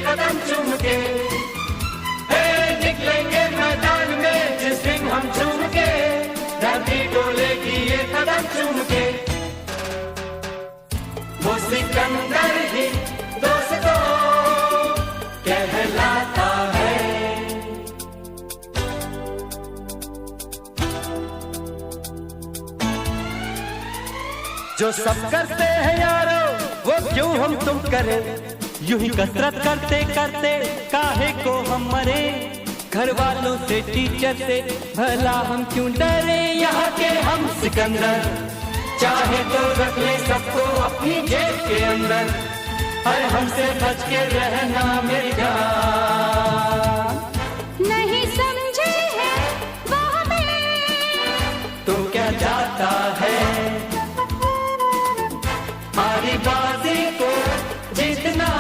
कदम चूम के, निकलेंगे मैदान में जिस दिन हम झूम के, धरती डोलेगी ये कदम चूम के। वो सिकंदर ही दोस्तों कहलाता है। जो सब करते हैं यारो वो क्यों हम तुम करें, यूं ही कसरत करते करते काहे को हम मरे। घर वालों से टीचर से भला हम क्यों डरे, यहाँ के हम सिकंदर चाहे तो रख ले सबको अपनी जेब के अंदर, हर हमसे बच के रहना मेरी जान। नहीं समझे हैं वो हमें तो क्या जाता है, हमारी बाजी को जीतना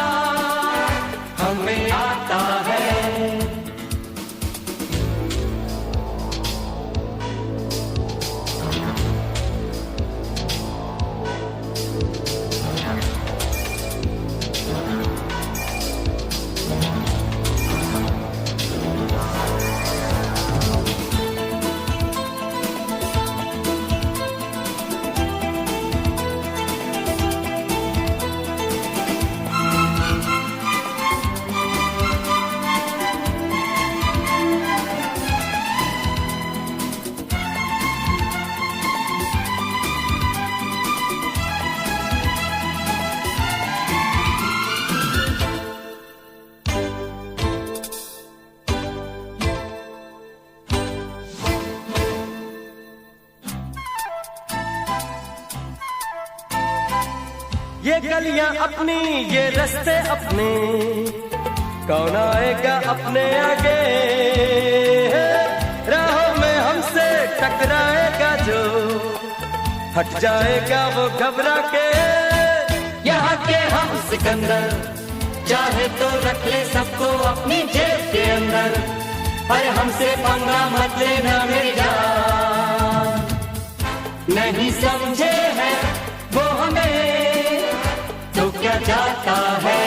हमें आता है। ये गलियां अपनी ये रास्ते अपने, कौन आएगा अपने आगे, राहों में हमसे टकराएगा जो, हट जाएगा वो घबरा के। यहाँ के हम सिकंदर चाहे तो रख ले सबको अपनी जेब के अंदर, पर हमसे पंगा मत लेना मेरी जान। नहीं समझे हैं वो हमें तो क्या जाता है,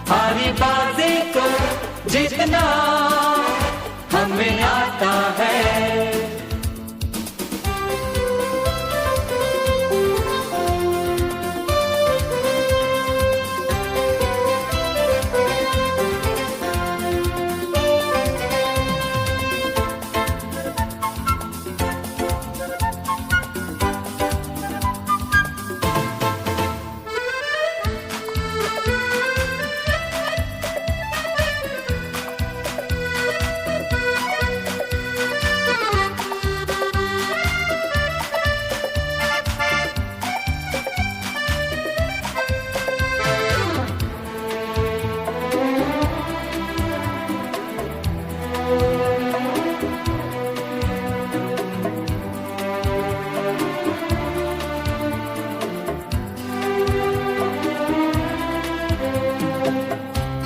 हमारी बाजी को जीतना हमें आता है।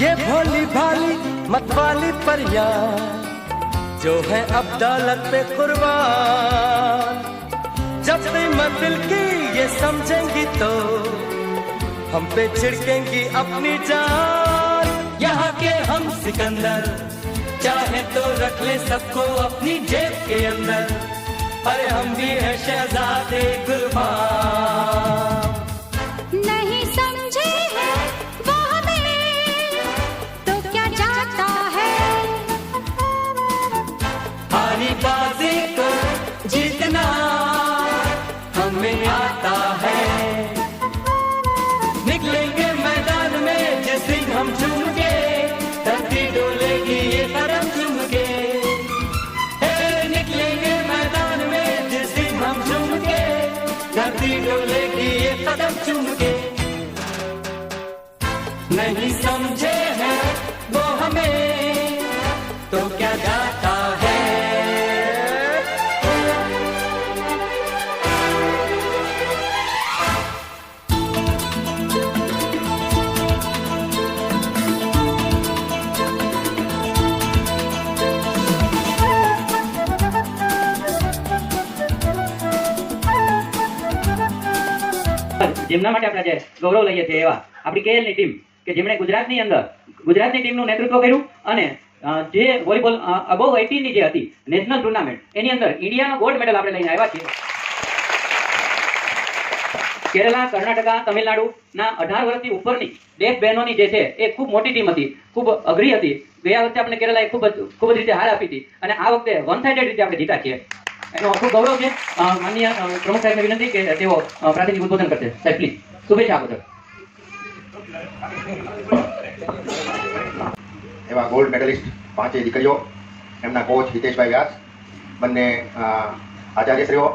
ये भोली भाली मतवाली परियां जो है अब दौलत पे कुर्बान, जब कीमत दिल की ये समझेंगी तो हम पे छिड़केंगी अपनी जान। यहाँ के हम सिकंदर चाहे तो रख ले सबको अपनी जेब के अंदर, अरे हम भी है शहजादे कुर्बान। नहीं समझे हैं वो हमें तो क्या जाता है, हमारी बाजी को जीतना हमें आता है। निकलेंगे मैदान में जिस दिन हम झूम के, धरती डोलेगी ये कदम चूम के। निकलेंगे मैदान में जिस दिन हम झूम के, धरती डोलेगी ये कदम चूम के। नहीं समझे हैं वो हमें तो क्या जाता है। જેમના માટે આપણે આજે ગૌરવ લઈએ છીએ એવા આપણી KL ની ટીમ કે જેમણે ગુજરાતની અંદર ગુજરાતની ટીમનું નેતૃત્વ કર્યું અને જે વોલીબોલ અબવ 18 ની જે હતી નેશનલ ટુર્નામેન્ટ એની અંદર ઇન્ડિયાનો ગોલ્ડ મેડલ આપણે લઈને આવ્યા છીએ. કેરલા, કર્ણાટકા, તમિલનાડુના 18 વર્ષથી ઉપરની દેશ બહેનોની જે છે એ ખૂબ મોટી ટીમ હતી, ખૂબ અઘરી હતી. ગયા વખતે આપણે કેરલાએ ખૂબ જ રીતે હાર આપી હતી અને આ વખતે વન સાઇડેડ રીતે આપણે જીતા છીએ. એનો ખૂબ ગૌરવ છે. માનનીય પ્રમુખ સાહેબને વિનંતી કે તેઓ પ્રાતિનિધિક ઉદ્બોધન કરશે. સાહેબ પ્લીઝ. શુભેચ્છા આપો સર. એવા ગોલ્ડ મેડલિસ્ટ 5 દીકરીઓ, એમના કોચ હિતેશભાઈ વ્યાસ, બંને આચાર્યશ્રીઓ,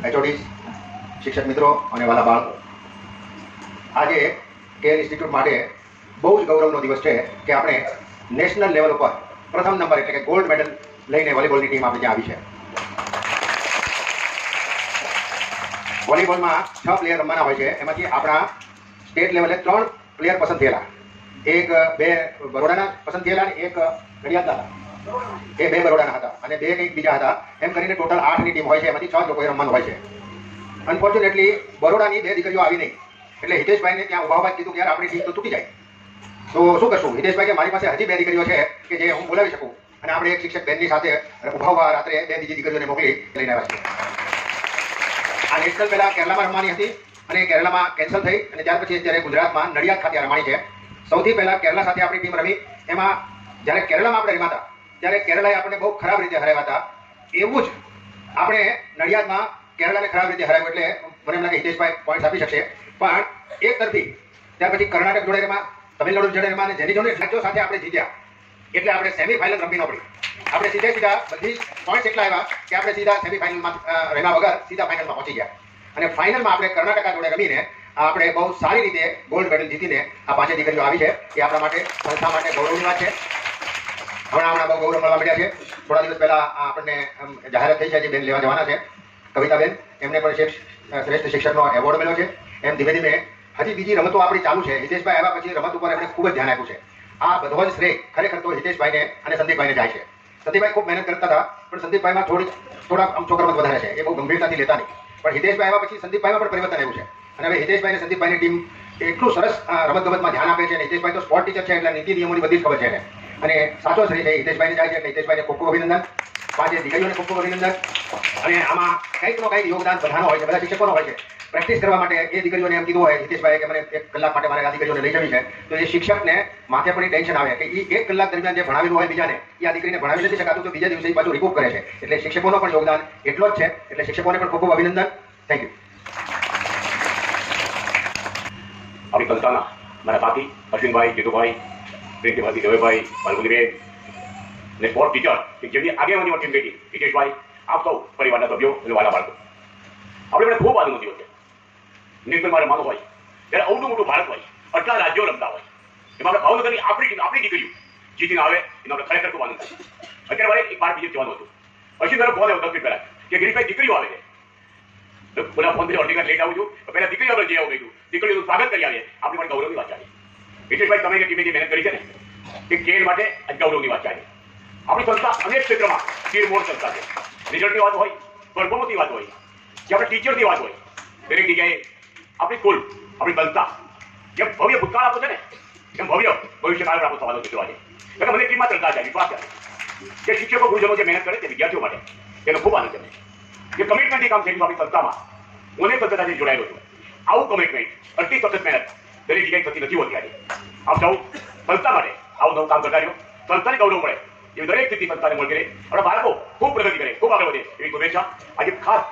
એચઓડીસ, શિક્ષક મિત્રો અને વાલા બાળકો, આજે કેર ઇન્સ્ટિટ્યૂટ માટે બહુ જ ગૌરવનો દિવસ છે કે આપણે નેશનલ લેવલ ઉપર પ્રથમ નંબર એટલે કે ગોલ્ડ મેડલ લઈને વોલીબોલની ટીમ આપણે ત્યાં આવી છે. વોલીબોલમાં 6 પ્લેયર રમવાના હોય છે. એમાંથી આપણા સ્ટેટ લેવલે 3 પ્લેયર પસંદ થયેલા, બે બરોડાના પસંદ થયેલા અને એક નડિયાદના હતા. એ 2 બરોડાના હતા અને 2 કંઈક બીજા હતા. એમ કરીને ટોટલ 8ની ટીમ હોય છે. એમાંથી 6 લોકોએ રમવાનું હોય છે. અનફોર્ચ્યુનેટલી બરોડાની 2 દીકરીઓ આવી નહીં એટલે હિતેશભાઈને ત્યાં ઉભા ઉભા કીધું કે યાર આપણી ટીમ તો તૂટી જાય, તો શું કરશું? હિતેશભાઈ કે મારી પાસે હજી 2 દીકરીઓ છે કે જે હું બોલાવી શકું અને આપણે એક શિક્ષક બેનની સાથે ઉભા ઉભા રાત્રે 2 બીજી દીકરીઓને મોકલી લઈને આવ્યા છીએ. આ નેશનલ પહેલા કેરલામાં રમવાની હતી અને કેરલામાં કેન્સલ થઈ અને ત્યાર પછી અત્યારે ગુજરાતમાં નડિયાદ ખાતે રમાણી છે. સૌથી પહેલા કેરલા સાથે આપણી ટીમ રમી. એમાં જ્યારે કેરલામાં આપણે રમ્યા હતા ત્યારે કેરલાએ આપણને બહુ ખરાબ રીતે હરાવ્યા હતા. એવું જ આપણે નડિયાદમાં કેરલાને ખરાબ રીતે હરાવ્યું એટલે મને એમ લાગે હિતેશભાઈ પોઈન્ટ આપી શકશે. પણ એક તરફી ત્યાર પછી કર્ણાટક જોડે રમ્યા, તમિલનાડુ જોડે રમ્યા અને જેની જોડે રાજ્યો સાથે આપણે જીત્યા એટલે આપણે સેમીફાઇનલ રમી ન પડી. આપણે સીધા બધી પોઈન્ટ એટલા આવ્યા કે આપણે સીધા સેમીફાઇનલમાં રમ્યા વગર સીધા ફાઇનલમાં પહોંચી ગયા અને ફાઇનલમાં આપણે કર્ણાટકા જોડે રમીને આપણે બહુ સારી રીતે ગોલ્ડ મેડલ જીતીને આ 5 દીકરીઓ આવી છે. એ આપણા માટે સંસ્થા માટે ગૌરવની વાત છે. હમણાં બહુ ગૌરવ મળવા મળ્યા છે. થોડા દિવસ પહેલા આપણને જાહેરાત થઈ છે જે બેન લેવા જવાના છે, કવિતાબેન. એમને પણ શ્રેષ્ઠ શિક્ષકનો એવોર્ડ મળ્યો છે. એમ ધીમે ધીમે હજી બીજી રમતો આપણી ચાલુ છે. હિતેશભાઈ આવ્યા પછી રમત ઉપર એમણે ખૂબ જ ધ્યાન આપ્યું છે. આ બધો જ શ્રેય ખરેખર તો હિતેશભાઈને અને સંદીપભાઈને જાય છે. સંદીપભાઈ ખૂબ મહેનત કરતા હતા પણ સંદીપભાઈમાં થોડા છોકરામાં વધારે છે. એ બહુ ગંભીરતાથી લેતા નહીં. પણ હિતેશભાઈ આવ્યા પછી સંદીપભાઈમાં પણ પરિવર્તન આવ્યું છે અને હવે હિતેશભાઈ અને સંદીપભાઈની ટીમ એટલું સરસ રમતગમતમાં ધ્યાન આપે છે અને હિતેશભાઈ તો સ્પોર્ટ ટીચર છે એટલે નીતિ નિયમોની બધી જ ખબર છે એને. અને સાચો શ્રેય છે હિતેશભાઈને જાય છે એટલે હિતેશભાઈને ખૂબ ખૂબ અભિનંદન. 5 દીકરીઓને ખૂબ ખૂબ અભિનંદન. અને આમાં કંઈક યોગદાન બધાનો હોય છે, બધા શિક્ષકોનો હોય છે. પ્રેક્ટિસ કરવા માટે એ દીકરીઓને એમ કીધું હોય હિતેશભાઈ કે મને 1 કલાક માટે મારે આ દીકરીઓને લઈ જવી છે, તો એ શિક્ષકને માથે પણ ટેન્શન આવે કે એ 1 કલાક દરમિયાન જે ભણાવેલું હોય બીજાને એ આ દીકરીને ભણાવી નથી શકાતું તો બીજા દિવસે એ પાછું રિકૂપ કરે છે. એટલે શિક્ષકોનો પણ યોગદાન એટલો જ છે. એટલે શિક્ષકોને પણ ખૂબ ખૂબ અભિનંદન. Thank you. આપણી સંસ્થાના મારા સાથી અશ્વિનભાઈ, જીતુભાઈ, પ્રિન્સિપાલથી દેવેભાઈ, બાલગુલીબેન અને સ્પોર્ટ ટીચર કે જેમની આગેવાની ટીમ બેઠી હિતેશભાઈ, આપ સૌ પરિવારના સભ્યો અને વાલા બાળકો, આપણે મને ખૂબ આનંદ થયો છે. નેશનલમાં રમવાનું હોય ત્યારે અવનું મોટું ભારત હોય, 18 રાજ્યો રમતા હોય, એમાં આપણે ભાવનગરની આપણી દીકરીઓ જીતીને આવે એનો આપણે ખરેખર ખૂબ આનંદ થાય. અત્યારે મારે એક બાર બીજે જવાનું હતું. અશ્વિનભાઈનો ફોન આવ્યો 10 મિનિટ પહેલા કે ગિરીશભાઈ દીકરીઓ આવે છે. બોલા ફોન અડધી કલાક લેટ આવું છું તો પહેલા દીકરીઓ આપણે જઈ આવું ગયું. દીકરીઓનું સ્વાગત કરી આવીએ. આપણી માટે ગૌરવની વાત ચાલી. હિતેશભાઈ તમે ટીમે જે મહેનત કરી છે ને એ કેર માટે ગૌરવની વાત ચાલી. આપણી સંસ્થા અનેક ક્ષેત્રમાં તીરમોડ સંસ્થા છે. રિઝલ્ટની વાત હોય, પરફોર્મન્સની વાત હોય કે આપણે ટીચરની વાત હોય, દરેક જગ્યાએ આપણી સ્કૂલ, આપણી સંસ્થા જેમ ભવ્ય ભૂતકાળ આપો છે ને એમ ભવ્ય ભવિષ્યકાળ આપો થવાનો મિત્રો આજે. એટલે મને ટીમમાં ચર્ચા છે, વિશ્વાસ છે કે શિક્ષકો ગુરુજનો જે મહેનત કરે છે વિદ્યાર્થીઓ માટે એનો ખૂબ આનંદ છે. જે કમિટમેન્ટ કામ છે આપણી સંસ્થામાં હું અનેક સંસ્થા સાથે જોડાયેલો છું. આવું કમિટમેન્ટ, આટલી સતત મહેનત દરેક જગ્યાએ થતી નથી હોતી. આજે આપ સૌ સંસ્થા માટે આવું નવું કામ કરતા રહ્યો, સંસ્થાને ગૌરવ મળે એવી દરેક સ્થિતિ સંસ્થાને મળતી રહે, આપણા બાળકો ખૂબ પ્રગતિ કરે, ખૂબ આગળ વધે એવી શુભેચ્છા. આજે ખાસ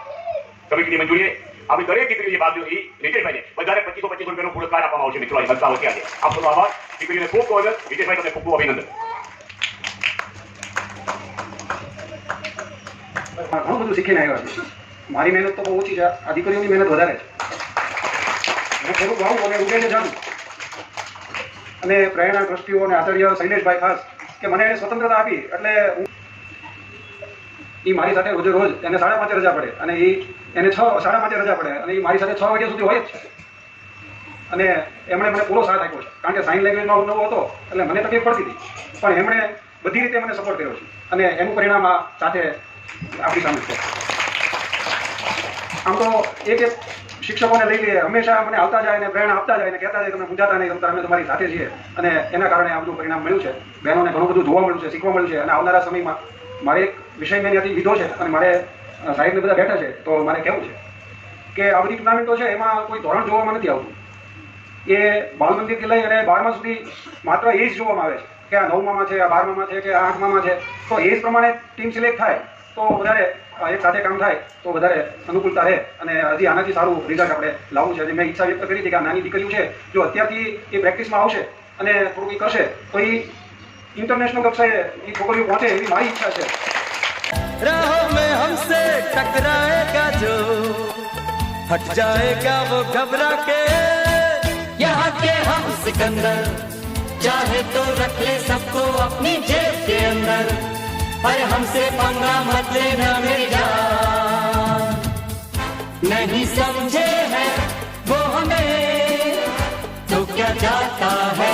કમિટીની મંજૂરીએ આપણી દરેક દીકરીઓ જે બાજુ એ હિતેશભાઈને વધારે 2525 રૂપિયાનો પુરસ્કાર આપવામાં આવશે મિત્રો. આજે સંસ્થા વતી આજે આપ સૌનો આભાર. દીકરીઓને ખૂબ ખૂબ આનંદ. હિતેશભાઈ તમને ખૂબ ખૂબ અભિનંદન. ઘણું બધું શીખીને આવ્યા છે. મારી મહેનત તો બહુ ઓછી છે, આ દીકરીઓની મહેનત વધારે છે. હું થોડુંક આવું અને ઉડેને જાણું અને પ્રેરણા ટ્રસ્ટીઓ અને આચાર્ય શૈલેષભાઈ ખાસ કે મને એને સ્વતંત્રતા આપી એટલે એ મારી સાથે રોજે રોજ એને 5:30 રજા પડે અને એને 5:30 રજા પડે અને એ મારી સાથે 6 વાગ્યા સુધી હોય જ છે. અને એમણે મને પૂરો સાથ આપ્યો છે કારણ કે સાઇન લેંગ્વેજમાં નવો હતો એટલે મને તકલીફ પડતી હતી પણ એમણે બધી રીતે મને સપોર્ટ કર્યો છે અને એનું પરિણામ આ સાથે આપણી સામે છે. આમ તો એક શિક્ષકોને લઈ લઈએ, હંમેશા મને આવતા જાય ને પ્રેરણા આપતા જાય ને કહેતા જાય તમે મૂંઝાતા નહીં, રમતા અમે તમારી સાથે છીએ, અને એના કારણે આ બધું પરિણામ મળ્યું છે. બહેનોને ઘણું બધું જોવા મળ્યું છે, શીખવા મળ્યું છે. અને આવનારા સમયમાં મારે એક વિષય મેં ત્યાંથી લીધો છે અને મારે સાહેબને બધા બેઠા છે તો મારે કહેવું છે કે આ બધી ટુર્નામેન્ટો છે એમાં કોઈ ધોરણ જોવામાં નથી આવતું. એ બાળ મંદિરથી લઈ અને 12મા સુધી માત્ર એજ જોવામાં આવે છે કે આ 9મામાં છે, આ 12મામાં છે કે આ 8મામાં છે. તો એજ પ્રમાણે ટીમ સિલેક્ટ થાય તો વધારે એક સાથે કામ થાય તો વધારે અનુકૂળતા રહે અને હજી આનાથી સારું રિઝલ્ટ આપણે લાવવું છે. અને મેં ઈચ્છા વ્યક્ત કરી હતી કે આ નાની દીકરીઓ છે જો અત્યારથી એ પ્રેક્ટિસમાં આવશે અને થોડું કંઈ કરશે તો એ ઇન્ટરનેશનલ કક્ષાએ એ છોકરીઓ પહોંચે એવી મારી ઈચ્છા છે. राहों में हमसे टकराएगा जो हट जाएगा वो घबरा के यहाँ के हम सिकंदर चाहे तो रख ले सबको अपनी जेब के अंदर अरे हमसे पंगा मत लेना मेरी जान नहीं समझे है वो हमें तो क्या जाता है